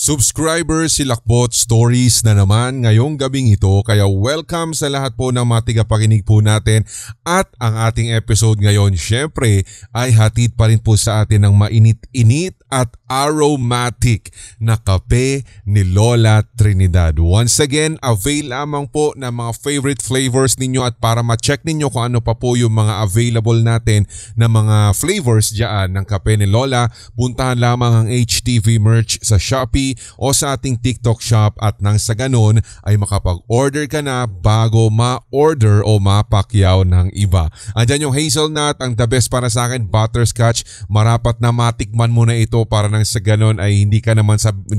Subscriber si Lakbot Stories na naman ngayong gabing ito, kaya welcome sa lahat po ng mga tigapakinig po natin. At ang ating episode ngayon syempre ay hatid pa rin po sa atin ng mainit-init at aromatic na kape ni Lola Trinidad. Once again, avail lamang po ng mga favorite flavors ninyo, at para ma-check ninyo kung ano pa po yung mga available natin na mga flavors dyan ng kape ni Lola, puntahan lamang ang HTV merch sa Shopee o sa ating TikTok shop, at nang sa ganun ay makapag-order ka na bago ma-order o mapakyaw ng iba. Andyan yung hazelnut, ang the best para sa akin, butterscotch. Marapat na matikman mo na ito para nang sa ganun ay hindi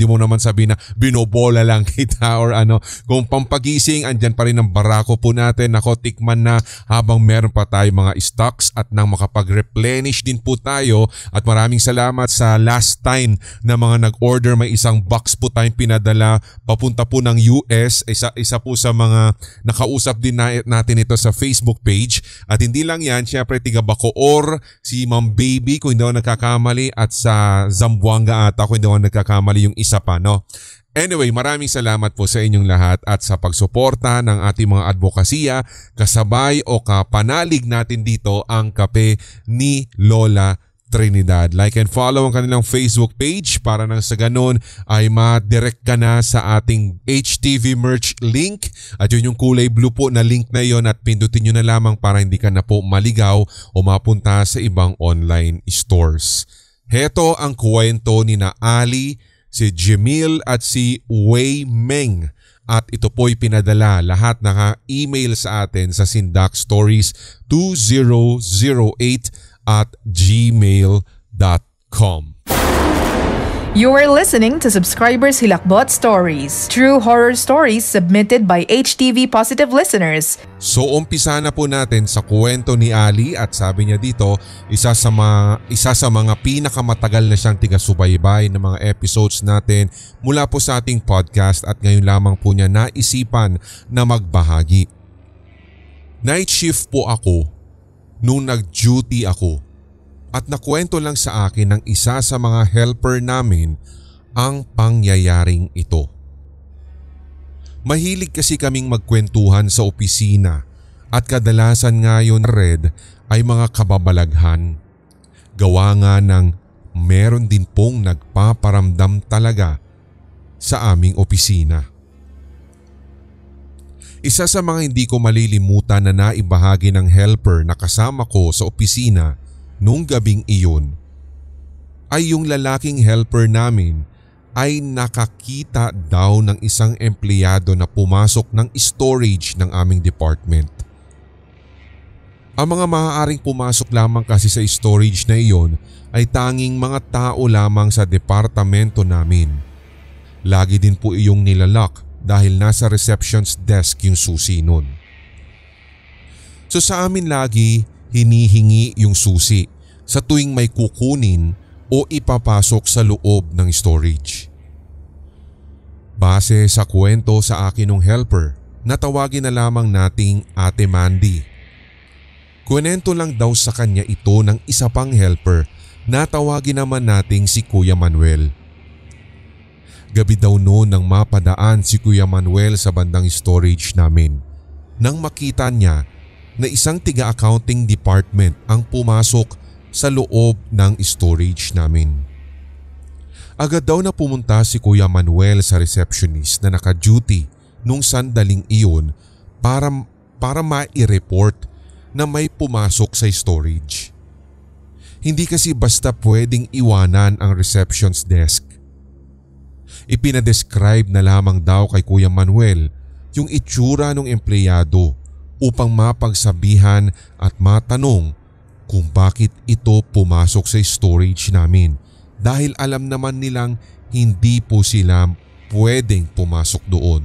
mo naman sabi na binobola lang kita or ano. Kung pampagising, andyan pa rin ang barako po natin. Nako, tikman na habang meron pa tayo mga stocks at nang makapag-replenish din po tayo. At maraming salamat sa last time na mga nag-order, may isang box po tayong pinadala papunta po ng US. Isa po sa mga nakausap din natin ito sa Facebook page. At hindi lang yan, syempre tiga Bacoor, si Ma'am Baby kung hindi ako nagkakamali, at sa Zamboanga ata kung hindi ako nagkakamali yung isa pa, no? Anyway, maraming salamat po sa inyong lahat at sa pagsuporta ng ating mga advokasya, kasabay o kapanalig natin dito ang kape ni Lola Trinidad. Like and follow ang kanilang Facebook page para nang sa ganun ay ma-direct ka na sa ating HTV merch link, at yun yung kulay blue po na link na yon, at pindutin nyo na lamang para hindi ka na po maligaw o mapunta sa ibang online stores. Heto ang kwento ni na Ali, si Jamil at si Wei Meng, at ito po'y pinadala lahat naka-email sa atin sa sindakstories2008@gmail.com. You are listening to Subscribers Hilakbot Stories, true horror stories submitted by HTV Positive listeners. So umpisa na po natin sa kwento ni Ali, at sabi niya dito, isa sa mga pinakamatagal na siyang tiga-subaybay ng mga episodes natin mula po sa ating podcast, at ngayon lamang po niya naisipan na magbahagi. Night shift po ako nung nag-duty ako, at nakwento lang sa akin ng isa sa mga helper namin ang pangyayaring ito. Mahilig kasi kaming magkwentuhan sa opisina, at kadalasan ngayon Red ay mga kababalaghan. Gawa nga ng meron din pong nagpaparamdam talaga sa aming opisina. Isa sa mga hindi ko malilimutan na naibahagi ng helper na kasama ko sa opisina nung gabing iyon ay yung lalaking helper namin ay nakakita daw ng isang empleyado na pumasok ng storage ng aming department. Ang mga maaaring pumasok lamang kasi sa storage na iyon ay tanging mga tao lamang sa departamento namin. Lagi din po iyong nilalak dahil nasa reception's desk yung susi nun. So sa amin lagi hinihingi yung susi sa tuwing may kukunin o ipapasok sa loob ng storage. Base sa kwento sa akin ng helper, natawagin na lamang nating Ate Mandy. Kwento lang daw sa kanya ito ng isa pang helper, natawagin naman nating si Kuya Manuel. Gabi daw noon nang mapadaan si Kuya Manuel sa bandang storage namin, nang makita niya na isang tiga-accounting department ang pumasok sa loob ng storage namin. Agad daw na pumunta si Kuya Manuel sa receptionist na naka-duty nung sandaling iyon para ma-report na may pumasok sa storage. Hindi kasi basta pwedeng iwanan ang reception's desk. Ipinadescribe na lamang daw kay Kuya Manuel yung itsura ng empleyado upang mapagsabihan at matanong kung bakit ito pumasok sa storage namin, dahil alam naman nilang hindi po sila pwedeng pumasok doon.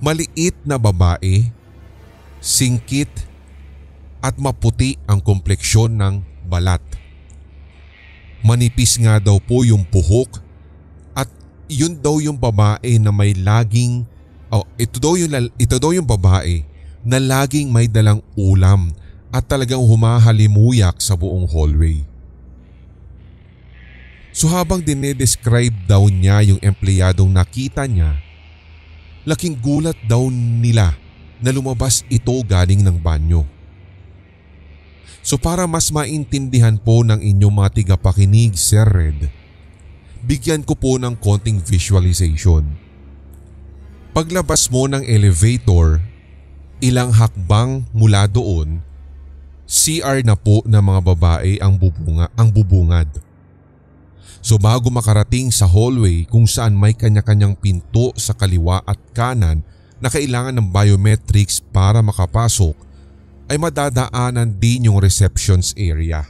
Maliit na babae, singkit at maputi ang kompleksyon ng balat. Manipis nga daw po yung buhok, at yun daw yung babae na may laging ito daw yung babae na laging may dalang ulam at talagang humahalimuyak sa buong hallway. So habang dinedescribe daw niya yung empleyadong nakita niya, laking gulat daw nila na lumabas ito galing ng banyo. So para mas maintindihan po ng inyong mga tigapakinig, Sir Red, bigyan ko po ng konting visualization. Paglabas mo ng elevator, ilang hakbang mula doon, CR na po ng mga babae ang bubungad. So bago makarating sa hallway kung saan may kanya-kanyang pinto sa kaliwa at kanan na kailangan ng biometrics para makapasok, ay madadaanan din yung receptions area.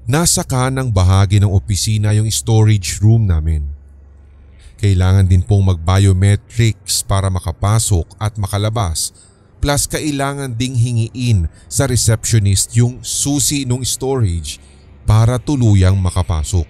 Nasa kanang bahagi ng opisina yung storage room namin. Kailangan din pong mag-biometrics para makapasok at makalabas, plus kailangan ding hingiin sa receptionist yung susi ng storage para tuluyang makapasok.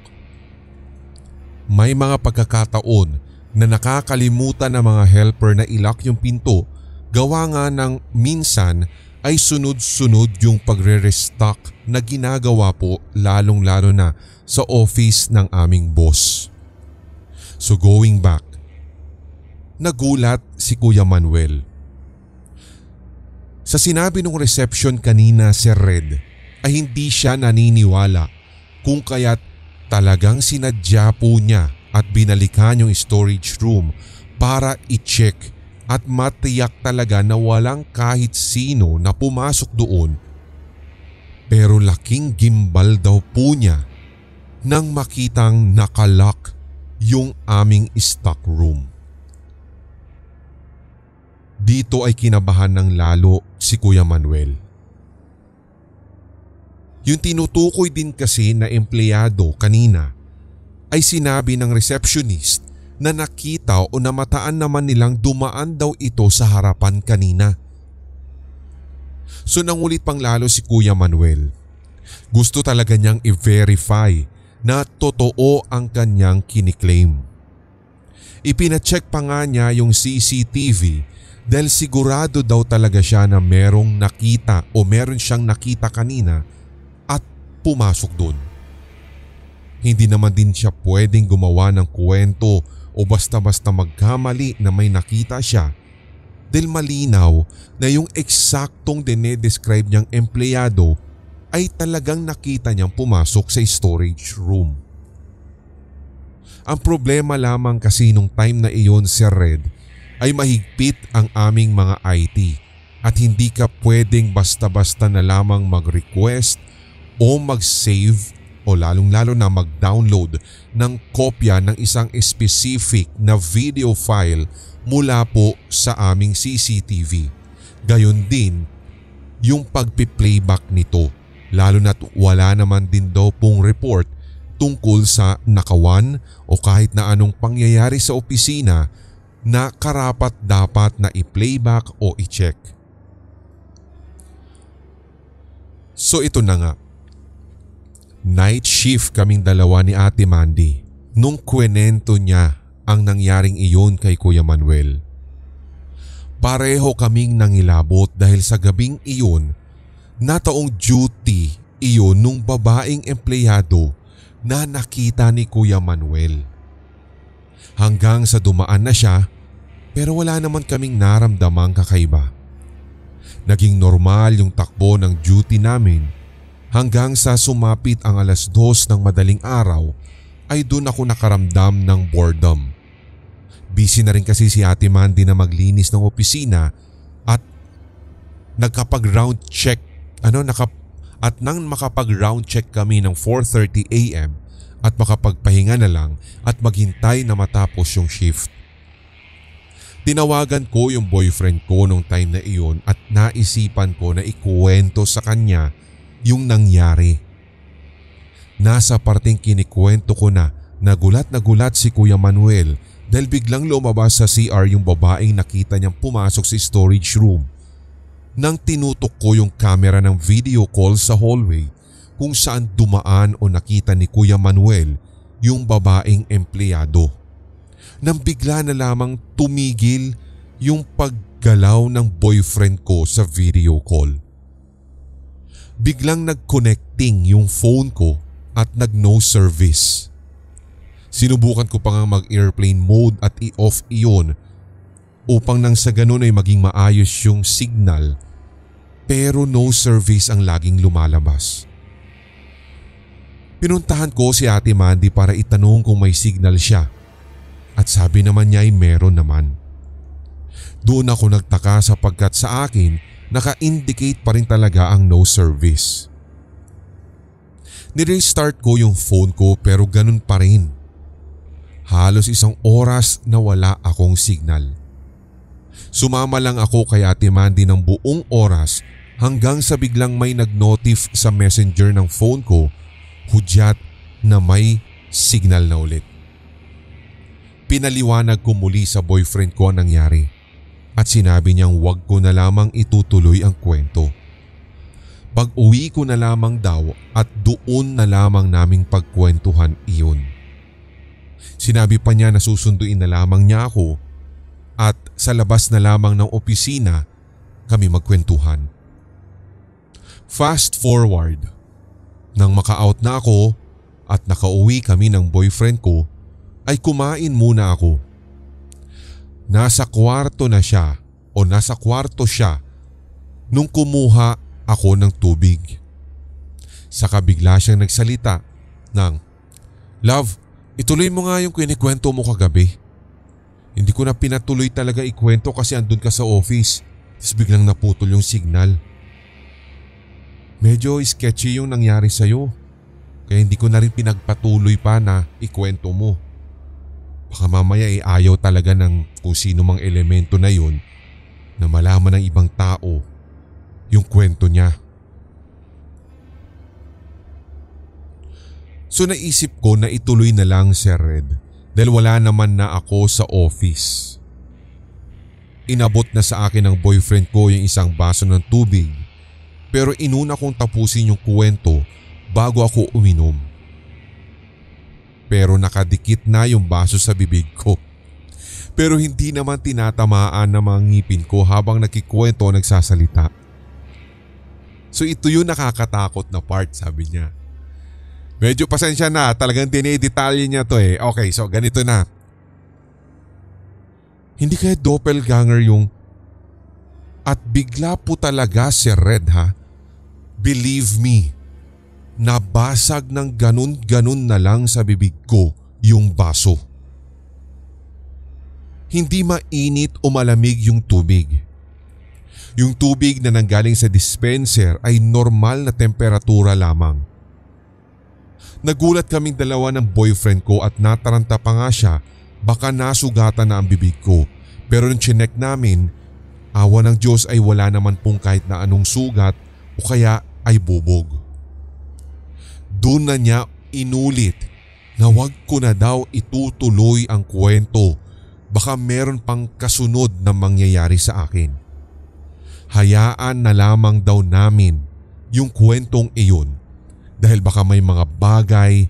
May mga pagkakataon na nakakalimutan ng mga helper na ilock yung pinto, gawa nga ng minsan ay sunod-sunod yung pagre-restock na ginagawa po, lalong-lalo na sa office ng aming boss. So going back, nagulat si Kuya Manuel. Sa sinabi ng reception kanina, Sir Red, ay hindi siya naniniwala kung kaya't talagang sinadya po niya at binalikan yung storage room para i-check at matiyak talaga na walang kahit sino na pumasok doon. Pero laking gimbal daw po niya nang makitang nakalock yung aming stock room. Dito ay kinabahan ng lalo si Kuya Manuel. Yung tinutukoy din kasi na empleyado kanina ay sinabi ng receptionist na nakita o namataan naman nilang dumaan daw ito sa harapan kanina. So nangulit pang lalo si Kuya Manuel. Gusto talaga niyang i-verify na totoo ang kanyang kiniklaim. Ipinacheck pa nga niya yung CCTV dahil sigurado daw talaga siya na merong nakita o meron siyang nakita kanina at pumasok doon. Hindi naman din siya pwedeng gumawa ng kwento o basta-basta magkamali na may nakita siya dahil malinaw na yung eksaktong dinedescribe niyang empleyado ay talagang nakita niyang pumasok sa storage room. Ang problema lamang kasi nung time na iyon, Sir Red, ay mahigpit ang aming mga IT at hindi ka pwedeng basta-basta na lamang mag-request o mag-save o lalong-lalo na mag-download ng kopya ng isang specific na video file mula po sa aming CCTV. Gayon din yung pagpi-playback nito, lalo na't wala naman din daw pong report tungkol sa nakawan o kahit na anong pangyayari sa opisina na karapat dapat na i-playback o i-check. So ito na nga. Night shift kaming dalawa ni Ate Mandy nung kwenento niya ang nangyaring iyon kay Kuya Manuel. Pareho kaming nangilabot dahil sa gabing iyon nataong duty iyon nung babaeng empleyado na nakita ni Kuya Manuel. Hanggang sa dumaan na siya pero wala naman kaming naramdamang kakaiba. Naging normal yung takbo ng duty namin hanggang sa sumapit ang 2:00 ng madaling araw ay doon ako nakaramdam ng boredom. Busy na rin kasi si Ate Mandy na maglinis ng opisina at nagkapag-round check nang makapag-round check kami ng 4:30 AM at makapagpahinga na lang at maghintay na matapos yung shift. Tinawagan ko yung boyfriend ko nung time na iyon at naisipan ko na ikuwento sa kanya yung nangyari. Nasa parteng kinikwento ko na nagulat si Kuya Manuel dahil biglang lumabas sa CR yung babaeng nakita niyang pumasok sa storage room. Nang tinutok ko yung camera ng video call sa hallway kung saan dumaan o nakita ni Kuya Manuel yung babaeng empleyado. Nang bigla na lamang tumigil yung paggalaw ng boyfriend ko sa video call. Biglang nag-connecting yung phone ko at nag-no service. Sinubukan ko pa nga mag-airplane mode at i-off iyon upang nang sa ganun ay maging maayos yung signal, pero no service ang laging lumalabas. Pinuntahan ko si Ate Mandy para itanong kung may signal siya at sabi naman niya ay meron naman. Doon ako nagtaka sapagkat sa akin naka-indicate pa rin talaga ang no service. Nirestart ko yung phone ko pero ganun pa rin. Halos 1 oras na wala akong signal. Sumama lang ako kay Ate Mandy ng buong oras hanggang sa biglang may nag-notif sa messenger ng phone ko, hudyat na may signal na ulit. Pinaliwanag ko muli sa boyfriend ko ang nangyari at sinabi niyang wag ko na lamang itutuloy ang kwento. Pag-uwi ko na lamang daw at doon na lamang naming pagkwentuhan iyon. Sinabi pa niya na susunduin na lamang niya ako at sa labas na lamang ng opisina kami magkwentuhan. Fast forward, nang maka-out na ako at nakauwi kami ng boyfriend ko ay kumain muna ako. Nasa kwarto siya nung kumuha ako ng tubig. Saka bigla siyang nagsalita ng, "Love, ituloy mo nga yung kinikwento mo kagabi. Hindi ko na pinatuloy talaga ikwento kasi andun ka sa office. Tapos biglang naputol yung signal. Medyo sketchy yung nangyari sa'yo. Kaya hindi ko na rin pinagpatuloy pa na ikwento mo. Baka mamaya ayaw talaga ng kung sino mang elemento na yun na malaman ng ibang tao yung kwento niya." So naisip ko na ituloy na lang, Sir Red, dahil wala naman na ako sa office. Inabot na sa akin ng boyfriend ko yung 1 baso ng tubig, pero inuna kong tapusin yung kwento bago ako uminom. Pero nakadikit na yung baso sa bibig ko. Pero hindi naman tinatamaan ng mga ngipin ko habang nakikwento o nagsasalita. So ito yung nakakatakot na part, sabi niya. Medyo pasensya na, talagang dinidetalye niya to eh. Okay, so ganito na. Hindi kaya doppelganger yung at bigla po talaga, Sir Red, ha? Believe me, nabasag ng ganun-ganun na lang sa bibig ko yung baso. Hindi mainit o malamig yung tubig. Yung tubig na nanggaling sa dispenser ay normal na temperatura lamang. Nagulat kaming dalawa ng boyfriend ko at nataranta pa nga siya, baka nasugatan na ang bibig ko. Pero nung chinek namin, awa ng Diyos ay wala naman pong kahit na anong sugat o kaya ay bubog. Doon na niya inulit na wag ko na daw itutuloy ang kwento, baka meron pang kasunod na mangyayari sa akin. Hayaan na lamang daw namin yung kwentong iyon. Dahil baka may mga bagay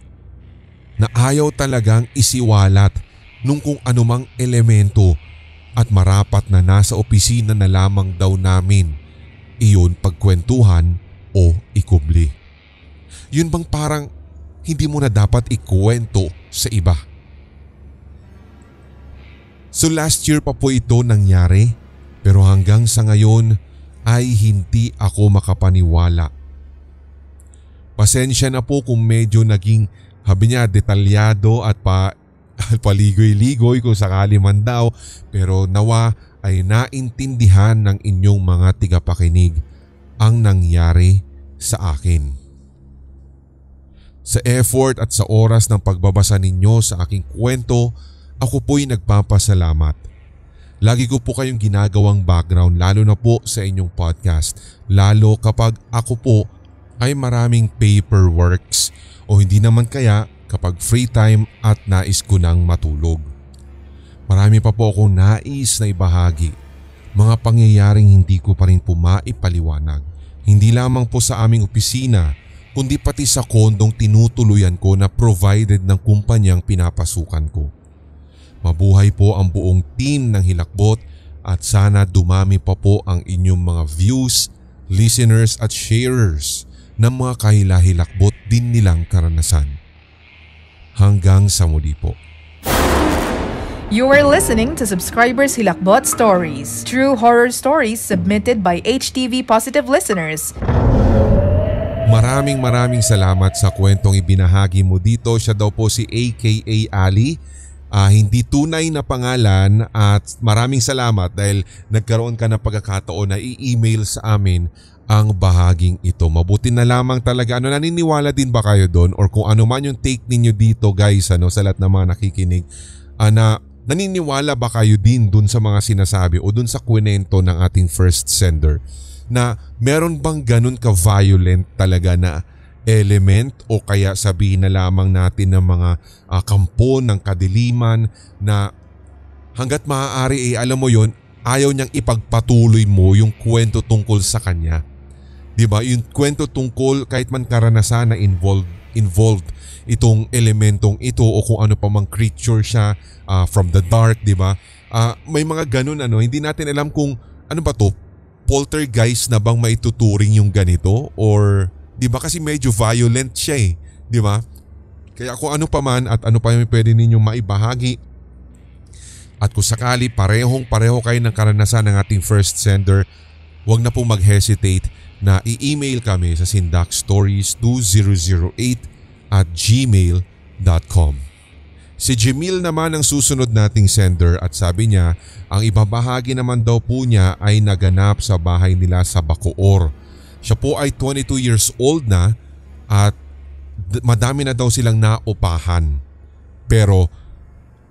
na ayaw talagang isiwalat nung kung anumang elemento at marapat na nasa opisina na lamang daw namin iyon pagkwentuhan o ikubli. Yun bang parang hindi mo na dapat ikwento sa iba? So last year pa po ito nangyari, pero hanggang sa ngayon ay hindi ako makapaniwala. Pasensya na po kung medyo naging, sabi niya, detalyado at paligoy-ligoy kung sakali man daw, pero nawa ay naintindihan ng inyong mga tigapakinig ang nangyari sa akin. Sa effort at sa oras ng pagbabasa ninyo sa aking kwento, ako po'y nagpapasalamat. Lagi ko po kayong ginagawang background, lalo na po sa inyong podcast, lalo kapag ako po ay maraming paperworks o hindi naman kaya kapag free time at nais ko nang matulog. Marami pa po akong nais na ibahagi, mga pangyayaring hindi ko pa rin po maipaliwanag. Hindi lamang po sa aming opisina kundi pati sa kondong tinutuluyan ko na provided ng kumpanyang pinapasukan ko. Mabuhay po ang buong team ng Hilakbot at sana dumami pa po ang inyong mga views, listeners at sharers ng mga kahilahilakbot din nilang karanasan. Hanggang sa muli po. You are listening to Subscribers Hilakbot Stories, true horror stories submitted by HTV Positive listeners. Maraming salamat sa kwentong ibinahagi mo dito. Siya daw po si AKA Ali. Hindi tunay na pangalan at maraming salamat dahil nagkaroon ka ng pagkakataon na i-email sa amin ang bahaging ito. Mabuti na lamang talaga. Naniniwala din ba kayo doon or kung ano man yung take ninyo dito guys sa lahat ng mga nakikinig na naniniwala ba kayo din dun sa mga sinasabi o dun sa kwento ng ating first sender na meron bang ganun ka-violent talaga na element o kaya sabihin na lamang natin ng mga kampo ng kadiliman na hanggat maaari alam mo yon, ayaw niyang ipagpatuloy mo yung kwento tungkol sa kanya. Diba? Yung kwento tungkol kahit man karanasan na involved itong elementong ito o kung ano pa mang creature siya from the dark, diba? May mga ganun hindi natin alam kung ano ba to, poltergeist na bang maituturing yung ganito or diba kasi medyo violent siya diba? Kaya kung ano pa man at ano pa yung pwede ninyong maibahagi at kung sakali pareho kayo ng karanasan ng ating first sender, huwag na pong mag-hesitate na i-email kami sa sindakstories2008@gmail.com. Si Jamil naman ang susunod nating sender at sabi niya ang ibabahagi naman daw po niya ay naganap sa bahay nila sa Bacoor. Siya po ay 22 years old na at madami na daw silang naupahan. Pero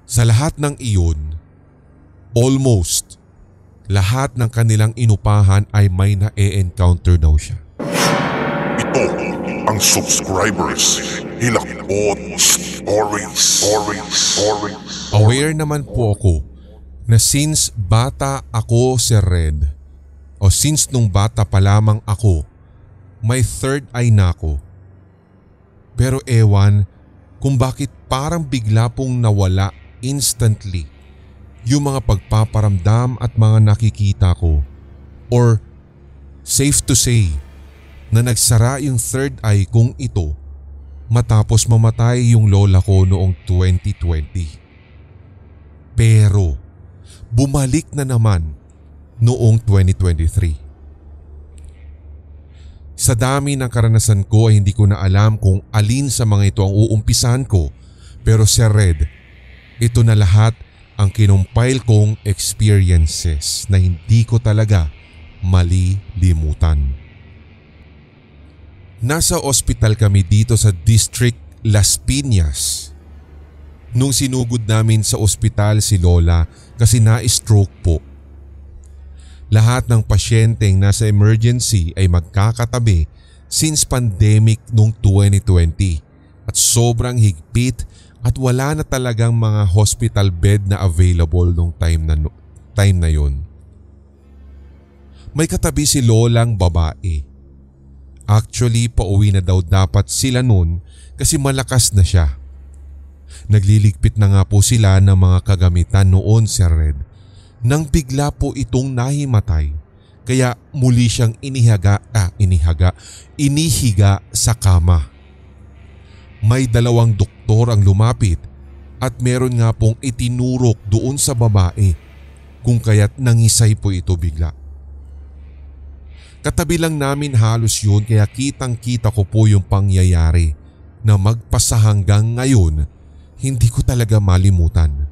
sa lahat ng iyon, almost lahat ng kanilang inupahan ay may na-e-encounter daw siya. Ito ang Subscribers Hilakbot Stories. Aware naman po ako na since bata ako Sir Red o since nung bata pa lamang ako, may third eye na ako. Pero ewan kung bakit parang bigla pong nawala instantly yung mga pagpaparamdam at mga nakikita ko or safe to say na nagsara yung third eye kong ito matapos mamatay yung lola ko noong 2020. Pero bumalik na naman noong 2023. Sa dami ng karanasan ko ay hindi ko na alam kung alin sa mga ito ang uumpisahan ko, pero Sir Red, ito na lahat ang kinumpile kong experiences na hindi ko talaga malilimutan. Nasa ospital kami dito sa District Las Piñas. Nung sinugod namin sa ospital si Lola kasi na-stroke po. Lahat ng pasyenteng nasa emergency ay magkakatabi since pandemic noong 2020 at sobrang higpit at wala na talagang mga hospital bed na available nung time na yun. May katabi si Lolang babae. Actually, pauwi na daw dapat sila nun kasi malakas na siya. Nagliligpit na nga po sila ng mga kagamitan noon, Sir Red. Nang bigla po itong nahimatay, kaya muli siyang inihiga sa kama. May 2 doktor ang lumapit at meron nga pong itinurok doon sa babae kung kaya't nangisay po ito bigla. Katabi lang namin halos yun kaya kitang kita ko po yung pangyayari na magpasa hanggang ngayon hindi ko talaga malimutan.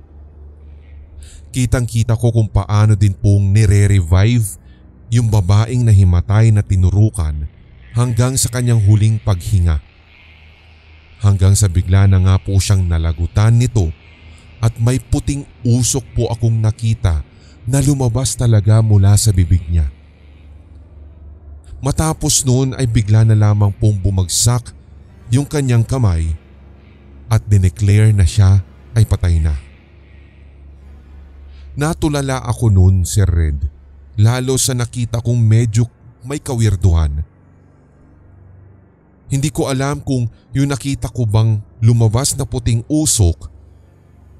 Kitang kita ko kung paano din pong nire-revive yung babaeng nahimatay na tinurukan hanggang sa kanyang huling paghinga. Hanggang sa bigla na nga po siyang nalagutan nito at may puting usok po akong nakita na lumabas talaga mula sa bibig niya. Matapos noon ay bigla na lamang pong bumagsak yung kanyang kamay at dineclare na siya ay patay na. Natulala ako noon, Sir Red, lalo sa nakita kong medyo may kawirduhan. Hindi ko alam kung yung nakita ko bang lumabas na puting usok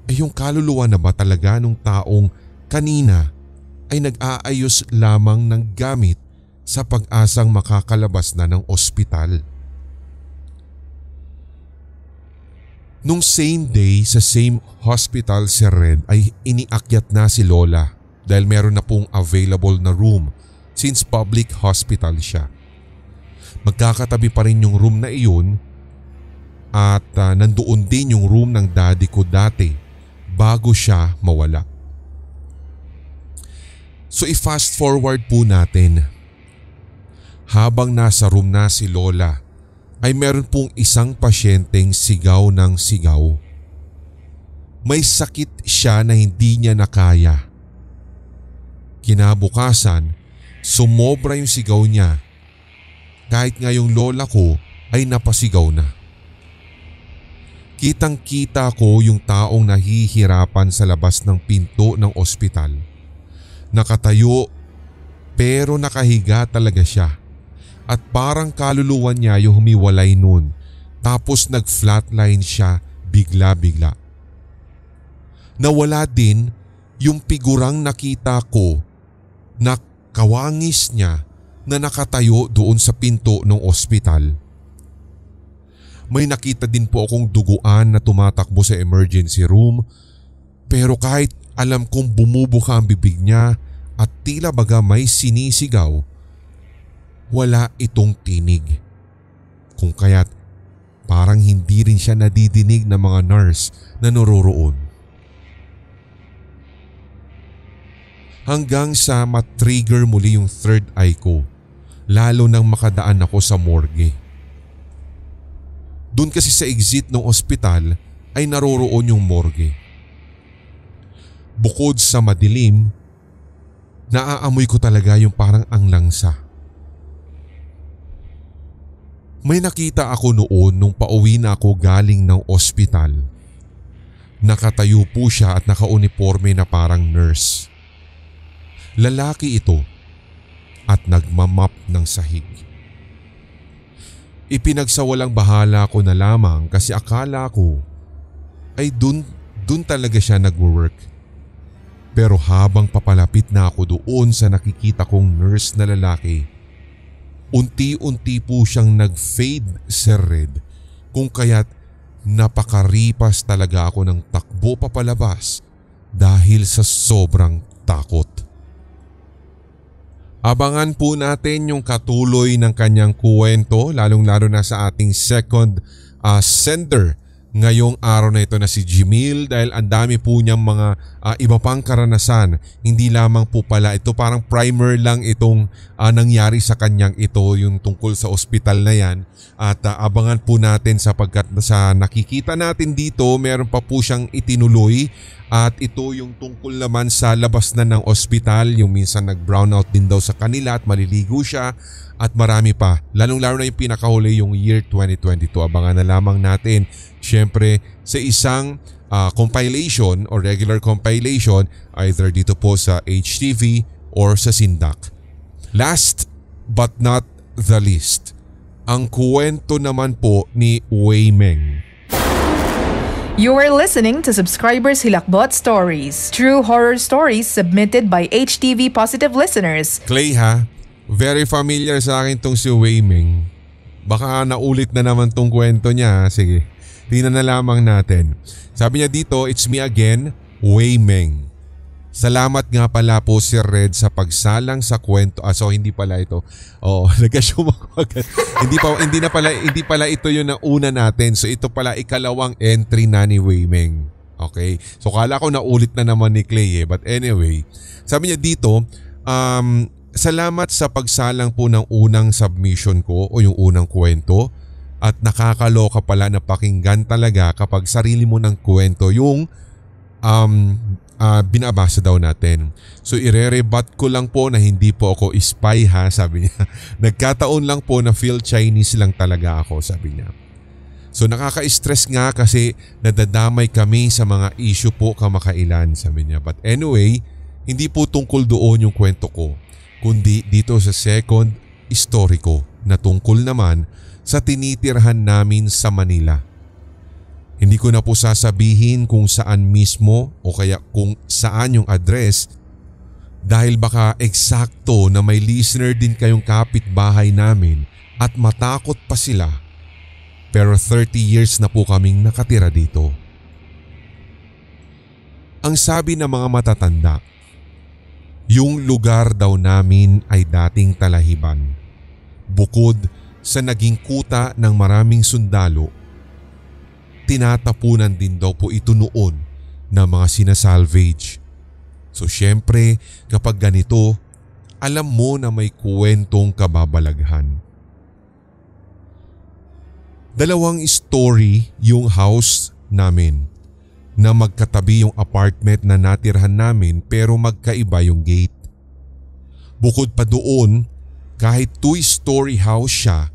ay yung kaluluwa na ba talaga nung taong kanina ay nag-aayos lamang ng gamit sa pag-asang makakalabas na ng ospital. Nung same day sa same hospital si Red ay iniakyat na si Lola dahil meron na pong available na room since public hospital siya. Magkakatabi pa rin yung room na iyon at nandoon din yung room ng daddy ko dati bago siya mawala. So i-fast forward po natin. Habang nasa room na si Lola ay meron pong isang pasyenteng sigaw ng sigaw. May sakit siya na hindi niya nakaya. Kinabukasan, sumobra yung sigaw niya. Kahit nga yung lola ko ay napasigaw na. Kitang-kita ko yung taong nahihirapan sa labas ng pinto ng ospital. Nakatayo pero nakahiga talaga siya. At parang kaluluwa niya yung humiwalay nun. Tapos nag-flatline siya bigla-bigla. Nawala din yung figurang nakita ko na kawangis niya na nakatayo doon sa pinto ng ospital. May nakita din po akong duguan na tumatakbo sa emergency room. Pero kahit alam kong bumubuka ang bibig niya at tila baga may sinisigaw, wala itong tinig. Kung kaya't parang hindi rin siya nadidinig ng mga nurse na naroroon. Hanggang sa matrigger muli yung third eye ko, lalo nang makadaan ako sa morgue. Doon kasi sa exit ng ospital ay naroroon yung morgue. Bukod sa madilim, naaamoy ko talaga yung parang ang langsa. May nakita ako noon nung pauwi na ako galing ng ospital. Nakatayo po siya at nakauniforme na parang nurse. Lalaki ito at nagmamap ng sahig. Ipinagsawalang bahala ko na lamang kasi akala ko ay dun talaga siya nagwo-work. Pero habang papalapit na ako doon sa nakikita kong nurse na lalaki, unti-unti po siyang nag-fade, Sir Red, kung kaya't napakaripas talaga ako ng takbo papalabas dahil sa sobrang takot. Abangan po natin yung katuloy ng kanyang kwento, lalong-lalo na sa ating second sender ngayong araw na ito na si Jimil, dahil ang dami po niyang mga iba pang karanasan. Hindi lamang po pala ito, parang primer lang itong nangyari sa kanyang ito, yung tungkol sa ospital na yan. At abangan po natin sapagkat sa nakikita natin dito meron pa po siyang itinuloy. At ito yung tungkol naman sa labas na ng ospital, yung minsan nag-brownout din daw sa kanila at maliligo siya. At marami pa, lalong-lalo na yung pinakahuli yung year 2022. Abangan na lamang natin syempre sa isang compilation or regular compilation either dito po sa HTV or sa Sindak. Last but not the least, ang kwento naman po ni Wei Meng. You are listening to Subscribers Hilakbot Stories, true horror stories submitted by HTV Positive listeners. Clay ha, very familiar sa akin tong si Wei Meng. Baka naulit na naman tong kwento niya. Sige, tingnan na lamang natin. Sabi niya dito, it's me again, Wei Meng. Salamat nga pala po Sir Red sa pagsalang sa kwento. So hindi pala ito. Nag-assume ako agad. hindi pala ito yung nauna natin. So ito pala ikalawang entry na ni Wei Meng. Okay? So kala ko naulit na naman ni Clay But anyway, sabi niya dito, salamat sa pagsalang po ng unang submission ko o yung unang kwento. At nakakaloka pala na pakinggan talaga kapag sarili mo ng kwento yung binabasa daw natin. So ire-rebut ko lang po na hindi po ako spy ha, sabi niya. Nagkataon lang po na feel Chinese lang talaga ako, sabi niya. So nakaka-stress nga kasi nadadamay kami sa mga issue po kamakailan, sabi niya. But anyway, hindi po tungkol doon yung kwento ko, kundi dito sa second story ko na tungkol naman sa tinitirhan namin sa Manila. Hindi ko na po sasabihin kung saan mismo o kaya kung saan yung address dahil baka eksakto na may listener din kayong kapitbahay namin at matakot pa sila pero 30 years na po kaming nakatira dito. Ang sabi ng mga matatanda, yung lugar daw namin ay dating talahiban. Bukod sa naging kuta ng maraming sundalo, tinatapunan din daw po ito noon ng mga sinasalvage. So syempre kapag ganito, alam mo na may kwentong kababalaghan. Dalawang story yung house namin na magkatabi yung apartment na natirhan namin pero magkaiba yung gate. Bukod pa doon, kahit 2-story house siya,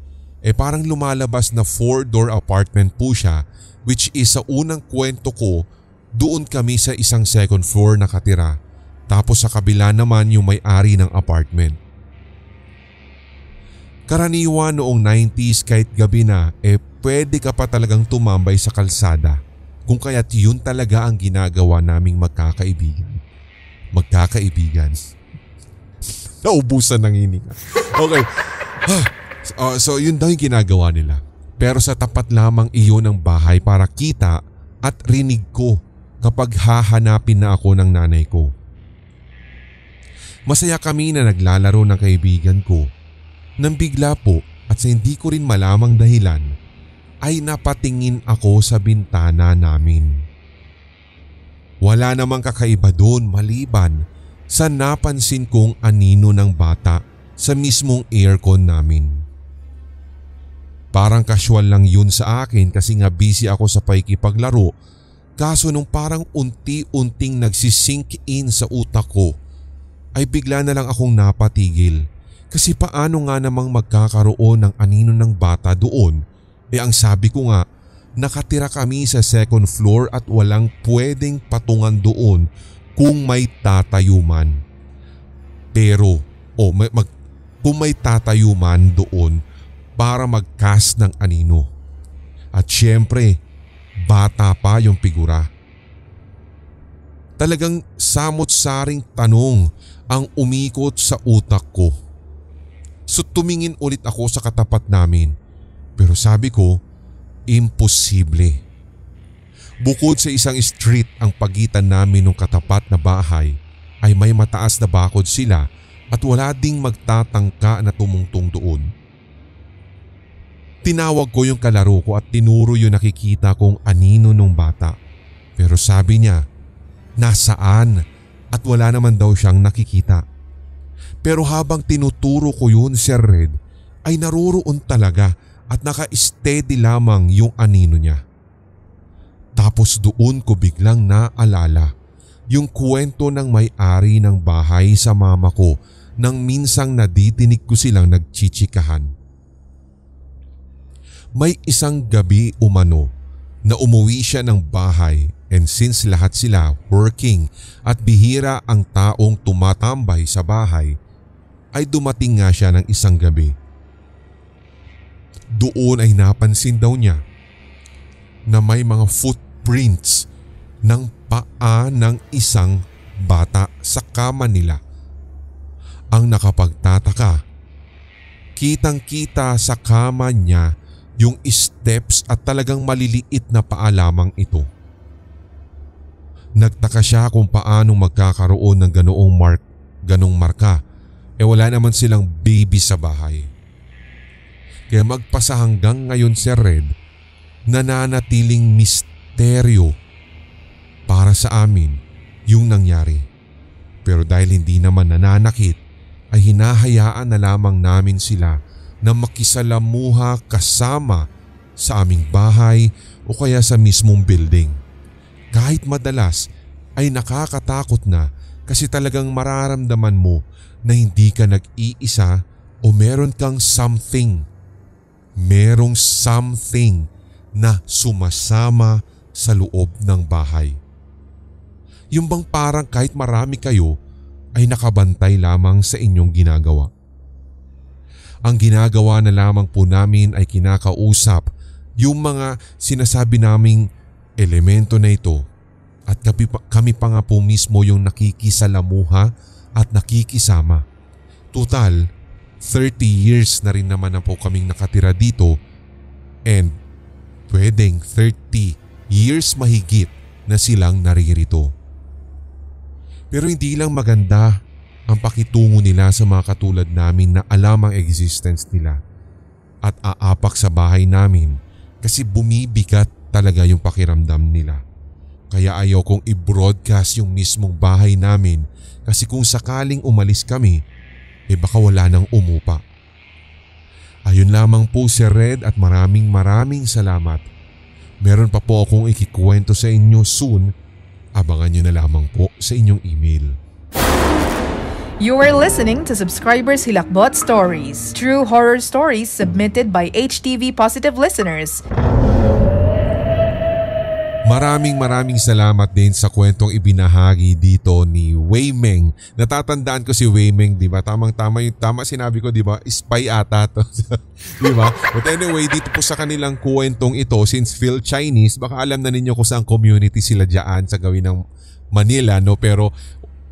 parang lumalabas na 4-door apartment po siya, which is sa unang kwento ko, doon kami sa isang second floor nakatira. Tapos sa kabila naman yung may-ari ng apartment. Karaniwan noong 90s kahit gabi na pwede ka pa talagang tumambay sa kalsada. Kung kaya't yun talaga ang ginagawa naming magkakaibigan. Naubusan ng hininga. Okay. So yun daw yung ginagawa nila. Pero sa tapat lamang iyon ng bahay para kita at rinig ko kapag hahanapin na ako ng nanay ko. Masaya kami na naglalaro ng kaibigan ko. Nang bigla po at sa hindi ko rin malamang dahilan ay napatingin ako sa bintana namin. Wala namang kakaiba doon maliban sa napansin kong anino ng bata sa mismong aircon namin. Parang casual lang yun sa akin kasi nga busy ako sa pakikipaglaro, kaso nung parang unti-unting nagsisink in sa utak ko ay bigla na lang akong napatigil kasi paano nga namang magkakaroon ng anino ng bata doon? Ang sabi ko nga, nakatira kami sa second floor at walang pwedeng patungan doon kung may tatayo man. Pero kung may tatayo man doon para mag-cast ng anino. At syempre, bata pa yung figura. Talagang samot-saring tanong ang umikot sa utak ko. So tumingin ulit ako sa katapat namin. Pero sabi ko, imposible. Bukod sa isang street ang pagitan namin ng katapat na bahay, ay may mataas na bakod sila at wala ding magtatangka na tumungtong doon. Tinawag ko yung kalaro ko at tinuro yung nakikita kong anino nung bata. Pero sabi niya, nasaan? At wala naman daw siyang nakikita. Pero habang tinuturo ko yun, Sir Red, ay naroroon talaga at naka-steady lamang yung anino niya. Tapos doon ko biglang naalala yung kwento ng may-ari ng bahay sa mama ko nang minsang nadidinig ko silang nagchichikahan. May isang gabi umano na umuwi siya ng bahay and since lahat sila working at bihira ang taong tumatambay sa bahay, ay dumating nga siya ng isang gabi. Doon ay napansin daw niya na may mga footprints ng paa ng isang bata sa kama nila. Ang nakapagtataka, kitang-kita sa kama niya yung steps at talagang maliliit na paa lamang ito. Nagtaka siya kung paano magkakaroon ng ganong marka. Wala naman silang baby sa bahay. Kaya magpasa hanggang ngayon, Sir Red, nananatiling misteryo para sa amin yung nangyari. Pero dahil hindi naman nananakit, ay hinahayaan na lamang namin sila na makisalamuha kasama sa aming bahay o kaya sa mismong building. Kahit madalas ay nakakatakot na kasi talagang mararamdaman mo na hindi ka nag-iisa o meron kang something. Merong something na sumasama sa loob ng bahay. Yung bang parang kahit marami kayo ay nakabantay lamang sa inyong ginagawa. Ang ginagawa na lamang po namin ay kinakausap yung mga sinasabi naming elemento na ito at kami pa nga po mismo yung nakikisalamuha at nakikisama. Total, 30 years na rin naman na po kaming nakatira dito and pwedeng 30 years mahigit na silang naririto. Pero hindi lang maganda ang pakitungo nila sa mga katulad namin na alam ang existence nila at aapak sa bahay namin kasi bumibigat talaga yung pakiramdam nila. Kaya ayaw kong i-broadcast yung mismong bahay namin kasi kung sakaling umalis kami, baka wala nang umupa. Ayun lamang po Sir Red at maraming salamat. Meron pa po akong ikikwento sa inyo soon. Abangan nyo na lamang po sa inyong email. You are listening to Subscribers Hilakbot Stories, true horror stories submitted by HTV Positive listeners. Maraming salamat din sa kwentong ibinahagi dito ni Waymeng. Natatandaan ko si Waymeng, di ba? Tama sinabi ko, di ba? Spy ata to. Di ba? But anyway, dito po sa kanilang kwentong ito, since Phil Chinese, baka alam na ninyo kung saan community sila dyan sa gawin ng Manila, no? Pero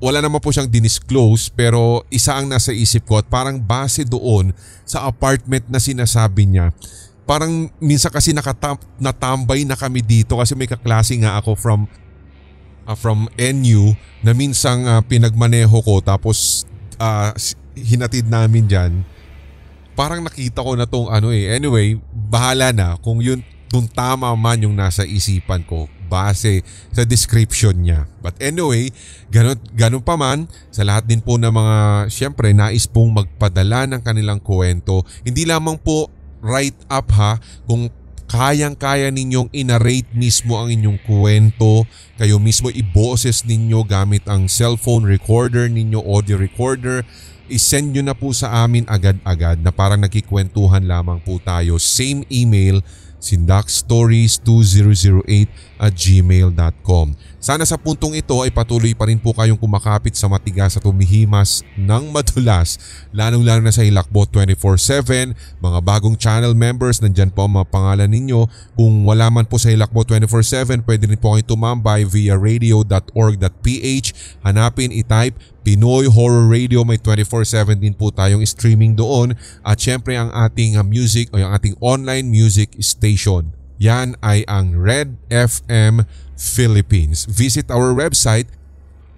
wala naman po siyang dinisclose, pero isa ang nasa isip ko at parang base doon sa apartment na sinasabi niya. Parang minsan kasi natambay na kami dito kasi may kaklase nga ako from NU na minsang pinagmaneho ko tapos hinatid namin dyan. Parang nakita ko na tong Anyway, bahala na kung tama man yung nasa isipan ko base sa description niya. But anyway, ganun pa man, sa lahat din po ng mga syempre nais pong magpadala ng kanilang kwento, hindi lamang po write up kung kayang-kaya ninyong inarrate mismo ang inyong kwento, kayo mismo iboses ninyo gamit ang cellphone recorder ninyo, audio recorder, isend nyo na po sa amin agad-agad na parang nagkikwentuhan lamang po tayo. Same email, sindakstories2008@gmail.com. Sana sa puntong ito ay patuloy pa rin po kayong kumakapit sa matigas at tumihimas ng madulas, lalong-lalo na sa Hilakbot 24/7. Mga bagong channel members, nandyan po ang mga pangalan ninyo. Kung wala man po sa Hilakbot 24/7, pwede rin po kayong tumambay via radio.org.ph. Hanapin, i-type Pinoy Horror Radio, may 24/7 din po tayong streaming doon. At syempre ang ating music o yung ating online music station, yan ay ang Red FM Philippines. Visit our website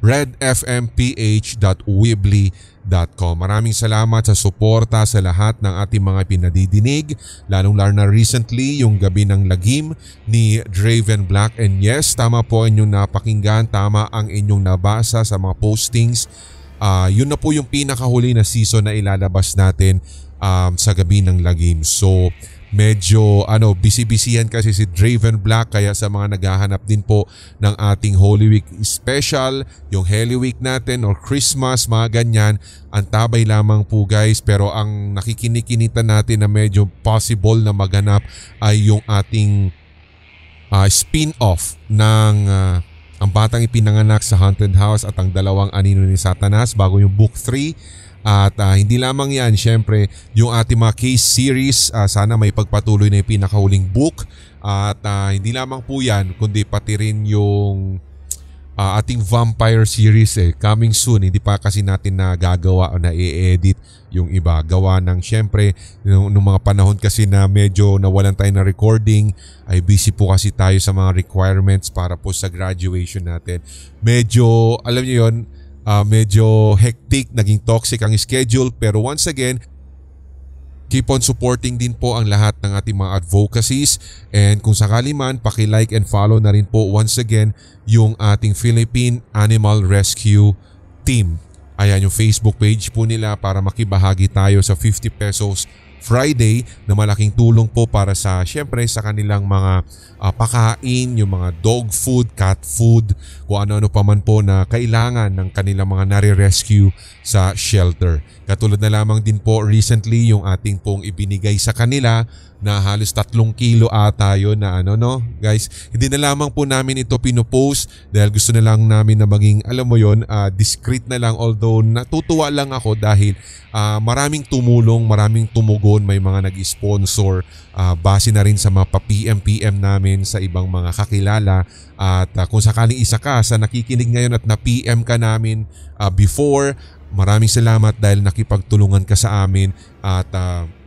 redfmph.weebly.com. Maraming salamat sa suporta sa lahat ng ating mga pinadidinig, lalong-lalo na recently yung Gabi ng Lagim ni Draven Black. And yes, tama po inyong napakinggan, tama ang inyong nabasa sa mga postings. Yun na po yung pinakahuli na season na ilalabas natin sa Gabi ng Lagim. So medyo busy-busyhan kasi si Draven Black, kaya sa mga naghahanap din po ng ating Holy Week special, yung Holy Week natin or Christmas, mga ganyan, antabay lamang po guys. Pero ang nakikinikinita natin na medyo possible na maganap ay yung ating spin-off ng Ang Batang Ipinanganak sa Haunted House at Ang Dalawang Anino ni Satanas bago yung Book 3. At hindi lamang yan, syempre yung ating mga case series, sana may pagpatuloy na yung pinakahuling book. At hindi lamang po yan, kundi pati rin yung ating vampire series coming soon. Hindi pa kasi natin nagagawa o na-i-edit yung iba. Gawa ng syempre nung mga panahon kasi na medyo nawalan tayo na recording, ay busy po kasi tayo sa mga requirements para po sa graduation natin. Medyo, alam niyo yun, medyo hectic, naging toxic ang schedule. Pero once again, keep on supporting din po ang lahat ng ating mga advocacies. And kung sakali man, paki-like and follow na rin po once again yung ating Philippine Animal Rescue Team. Ayan yung Facebook page po nila para makibahagi tayo sa 50 pesos Friday na malaking tulong po para sa syempre sa kanilang mga pakain, yung mga dog food, cat food, kung ano-ano pa man po na kailangan ng kanilang mga nare-rescue sa shelter. Katulad na lamang din po recently yung ating pong ibinigay sa kanila na halos 3 kilo ata yun na guys. Hindi na lamang po namin ito pinopost dahil gusto na lang namin na maging, alam mo yun, discreet na lang, although natutuwa lang ako dahil maraming tumulong, maraming tumugon, may mga nag-sponsor, base na rin sa mga pa-PM namin sa ibang mga kakilala. At kung sakaling isa ka sa nakikinig ngayon at na-PM ka namin before, maraming salamat dahil nakipagtulungan ka sa amin at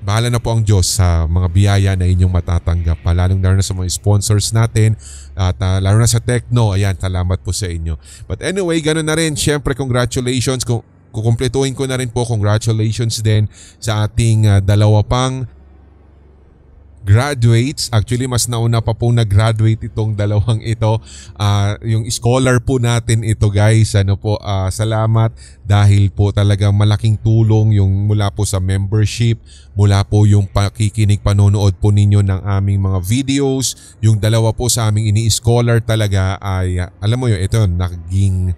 bahala na po ang Diyos sa mga biyaya na inyong matatanggap. Lalo na sa mga sponsors natin at lalo na sa Tekno. Ayan, salamat po sa inyo. But anyway, ganoon na rin. Siyempre, congratulations. Kukumpletuhin ko na rin po, congratulations din sa ating dalawa pang graduates. Actually, mas nauna pa pong nag-graduate itong dalawang ito. Yung scholar po natin ito, guys. Salamat dahil po talagang malaking tulong yung mula po sa membership, mula po yung pakikinig, panonood po ninyo ng aming mga videos. Yung dalawa po sa aming ini-scholar talaga ay, alam mo yun, ito naging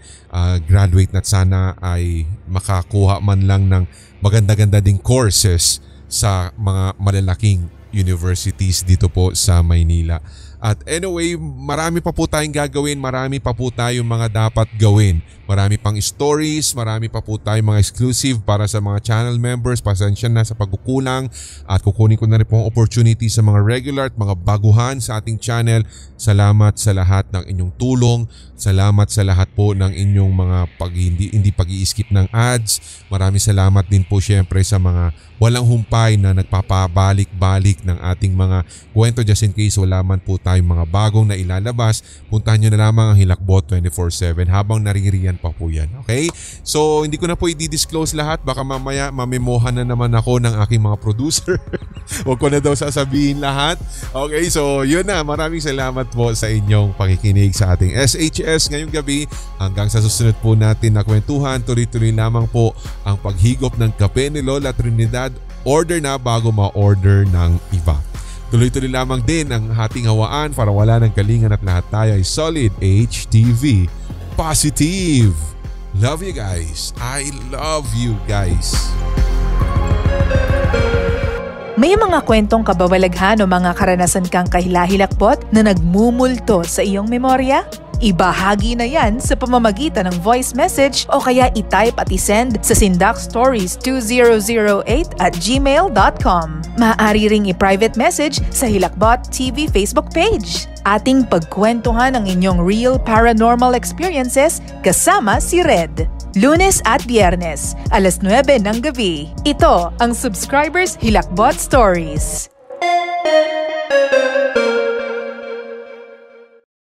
graduate na sana ay makakuha man lang ng maganda-ganda ding courses sa mga malalaking universities dito po sa Maynila. At anyway, marami pa po tayong gagawin, marami pa po tayong mga dapat gawin. Marami pang stories, marami pa po tayong mga exclusive para sa mga channel members. Pasensya na sa pagkukulang at kukunin ko na rin po ang opportunity sa mga regular at mga baguhan sa ating channel. Salamat sa lahat ng inyong tulong. Salamat sa lahat po ng inyong mga hindi pag-i-skip ng ads. Maraming salamat din po syempre sa mga walang humpay na nagpapabalik-balik ng ating mga kwento just in case wala man po tayong mga bagong na ilalabas. Puntahan nyo na lamang ang Hilakbot 24/7 habang naririyan pa po yan. Okay? So hindi ko na po i-disclose lahat. Baka mamaya mamemohan na naman ako ng aking mga producer. Huwag ko na daw sasabihin lahat. Okay, so yun na. Maraming salamat po sa inyong pakikinig sa ating SHS ngayong gabi. Hanggang sa susunod po natin na kwentuhan, tuloy-tuloy lamang po ang paghigop ng kape ni Lola Trinidad. Order na bago ma-order ng iba. Tuloy-tuloy lamang din ang ating hawaan para wala ng kalingan at lahat tayo ay solid HTV positive. Love you guys. I love you guys. May mga kwentong kababalaghan o mga karanasan kang kahilahilakbot na nagmumulto sa iyong memorya? Ibahagi na yan sa pamamagitan ng voice message o kaya i-type at i-send sa sindakstories2008@gmail.com. Maaari ring i-private message sa Hilakbot TV Facebook page. Ating pagkwentuhan ang inyong real paranormal experiences kasama si Red. Lunes at Biyernes, 9:00 ng gabi. Ito ang Subscribers Hilakbot Stories.